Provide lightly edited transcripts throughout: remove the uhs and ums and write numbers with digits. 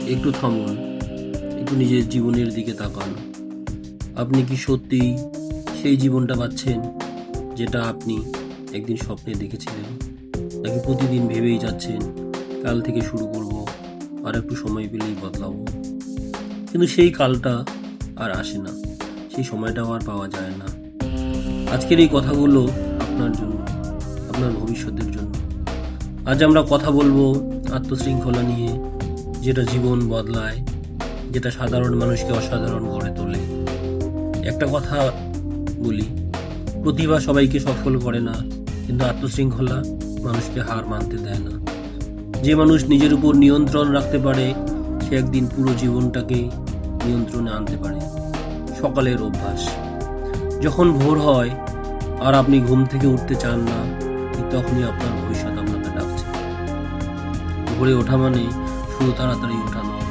একটু থামুন, একটু নিজের জীবনের দিকে তাকান। আপনি কি সত্যিই সেই জীবনটা পাচ্ছেন যেটা আপনি একদিন স্বপ্নে দেখেছিলেন, নাকি প্রতিদিন ভেবেই যাচ্ছেন কাল থেকে শুরু করব, আর একটু সময় পেলেই বদলাবো? কিন্তু সেই কালটা আর আসে না, সেই সময়টাও আর পাওয়া যায় না। আজকের এই কথাগুলো আপনার জন্য, আপনার ভবিষ্যতের জন্য। আজ আমরা কথা বলবো আত্মশৃঙ্খলা নিয়ে, যেটা জীবন বদলায়, যেটা সাধারণ মানুষকে অসাধারণ করে তোলে। একটা কথা বলি, প্রতিভা সবাইকে সফল করে না, কিন্তু আত্মশৃঙ্খলা মানুষকে হার মানতে দেয় না। যে মানুষ নিজের উপর নিয়ন্ত্রণ রাখতে পারে, সে একদিন পুরো জীবনটাকে নিয়ন্ত্রণে আনতে পারে। সকালের অভ্যাস। যখন ভোর হয় আর আপনি ঘুম থেকে উঠতে চান না, ঠিক তখনই আপনার ভবিষ্যৎ আপনাকে ডাকছে। ভোরে ওঠা মানে শুধু তাড়াতাড়ি ওঠা নয়,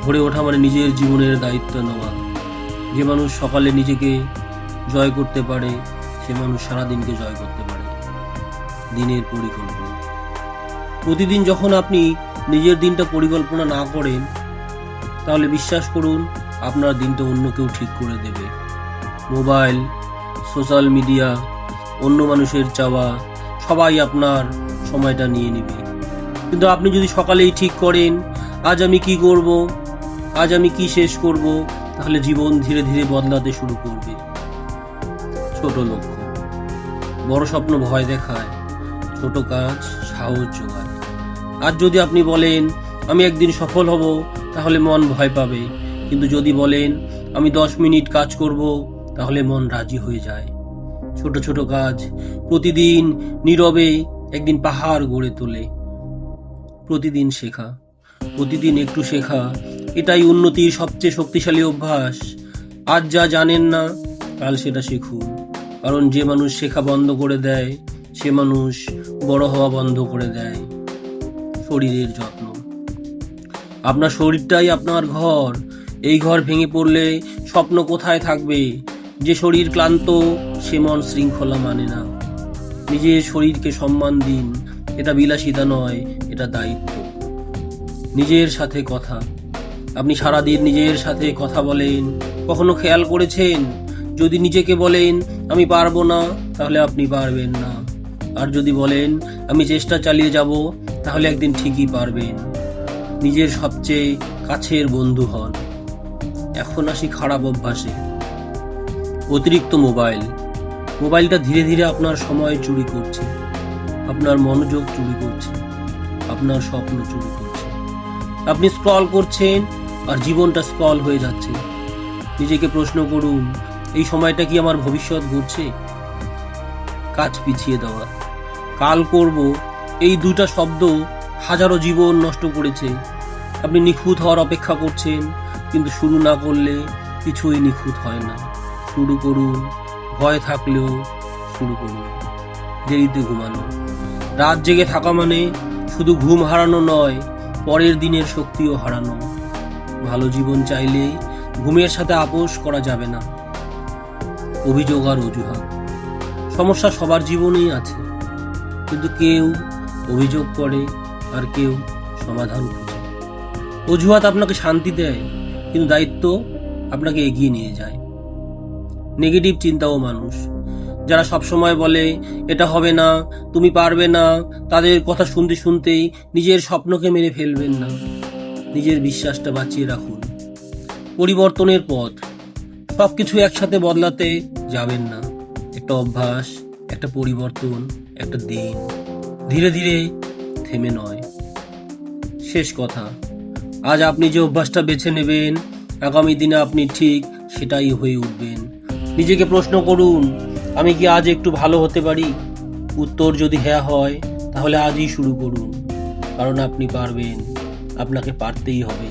ভোরে ওঠা মানে নিজের জীবনের দায়িত্ব নেওয়া। যে মানুষ সকালে নিজেকে জয় করতে পারে, সে মানুষ সারাদিনকে জয় করতে পারে। দিনের পরিকল্পনা। প্রতিদিন যখন আপনি নিজের দিনটা পরিকল্পনা না করেন, তাহলে বিশ্বাস করুন আপনার দিনটা অন্য কেউ ঠিক করে দেবে। মোবাইল, সোশ্যাল মিডিয়া, অন্য মানুষের চাওয়া, সবাই আপনার সময়টা নিয়ে নেবে। কিন্তু আপনি যদি সকালেই ঠিক করেন আজ আমি কি করব, আজ আমি কি শেষ করব, তাহলে জীবন ধীরে ধীরে বদলাতে শুরু করবে। ছোট লক্ষ্য। বড় স্বপ্ন ভয় দেখায়, ছোট কাজ সাহস যোগায়। আজ যদি আপনি বলেন আমি একদিন সফল হব, তাহলে মন ভয় পাবে। কিন্তু যদি বলেন আমি 10 মিনিট কাজ করব, তাহলে মন রাজি হয়ে যায়। ছোট ছোট কাজ প্রতিদিন নীরবে একদিন পাহাড় গড়ে তোলে। প্রতিদিন শেখা, প্রতিদিন একটু শেখা, এটাই উন্নতির সবচেয়ে শক্তিশালী অভ্যাস। আজ যা জানেন না, কাল সেটা শিখুন। কারণ যে মানুষ শেখা বন্ধ করে দেয়, সে মানুষ বড় হওয়া বন্ধ করে দেয়। শরীরের যত্ন। আপনার শরীরটাই আপনার ঘর। এই ঘর ভেঙে পড়লে স্বপ্ন কোথায় থাকবে? যে শরীর ক্লান্ত, সে মন শৃঙ্খলা মানে না। নিজের শরীরকে সম্মান দিন। এটা বিলাসিতা নয়, এটা দায়িত্ব। নিজের সাথে কথা। আপনি সারাদিন নিজের সাথে কথা বলেন, কখনো খেয়াল করেছেন? যদি নিজেকে বলেন আমি পারবো না, তাহলে আপনি পারবেন না। আর যদি বলেন আমি চেষ্টা চালিয়ে যাব, তাহলে একদিন ঠিকই পারবেন। নিজের সবচেয়ে কাছের বন্ধু হন। এখন আসি খারাপ অভ্যাসে। অতিরিক্ত মোবাইল। মোবাইলটা ধীরে ধীরে আপনার সময় চুরি করছে, আপনার মনোযোগ চুরি করছে, আপনার স্বপ্ন চুরি করছে। আপনি স্ক্রল করছেন আর জীবনটা স্ক্রল হয়ে যাচ্ছে। নিজেকে প্রশ্ন করুন, এই সময়টা কি আমার ভবিষ্যৎ গড়ছে? কাজ পিছিয়ে দেওয়া। কাল করব, এই দুইটা শব্দ হাজারো জীবন নষ্ট করেছে। আপনি নিখুঁত হওয়ার অপেক্ষা করছেন, কিন্তু শুরু না করলে কিছুই নিখুঁত হয় না। শুরু করুন, ভয় থাকলেও শুরু করুন। দেরিতে ঘুমানো। রাত জেগে থাকা মানে শুধু ঘুম হারানো নয়, পরের দিনের শক্তিও হারানো। ভালো জীবন চাইলে ঘুমের সাথে আপোষ করা যাবে না। অভিযোগ আর অজুহাত। সমস্যা সবার জীবনেই আছে, কিন্তু কেউ অভিযোগ করে আর কেউ সমাধান খোঁজে। অজুহাত আপনাকে শান্তি দেয়, কিন্তু দায়িত্ব আপনাকে এগিয়ে নিয়ে যায়। নেগেটিভ চিন্তাও মানুষ। যারা সবসময় বলে এটা হবে না, তুমি পারবে না, তাদের কথা শুনতে শুনতেই নিজের স্বপ্নকে মেরে ফেলবেন না। নিজের বিশ্বাসটা বাঁচিয়ে রাখুন। পরিবর্তনের পথ। সবকিছু একসাথে বদলাতে যাবেন না। একটা অভ্যাস, একটা পরিবর্তন, একটা দিন, ধীরে ধীরে, থেমে নয়। শেষ কথা, আজ আপনি যে অভ্যাসটা বেছে নেবেন, আগামী দিনে আপনি ঠিক সেটাই হয়ে উঠবেন। নিজেকে প্রশ্ন করুন, আমি কি আজ একটু ভালো হতে পারি? উত্তর যদি হ্যাঁ হয়, তাহলে আজই শুরু করুন। কারণ আপনি পারবেন, আপনাকে পারতেই হবে।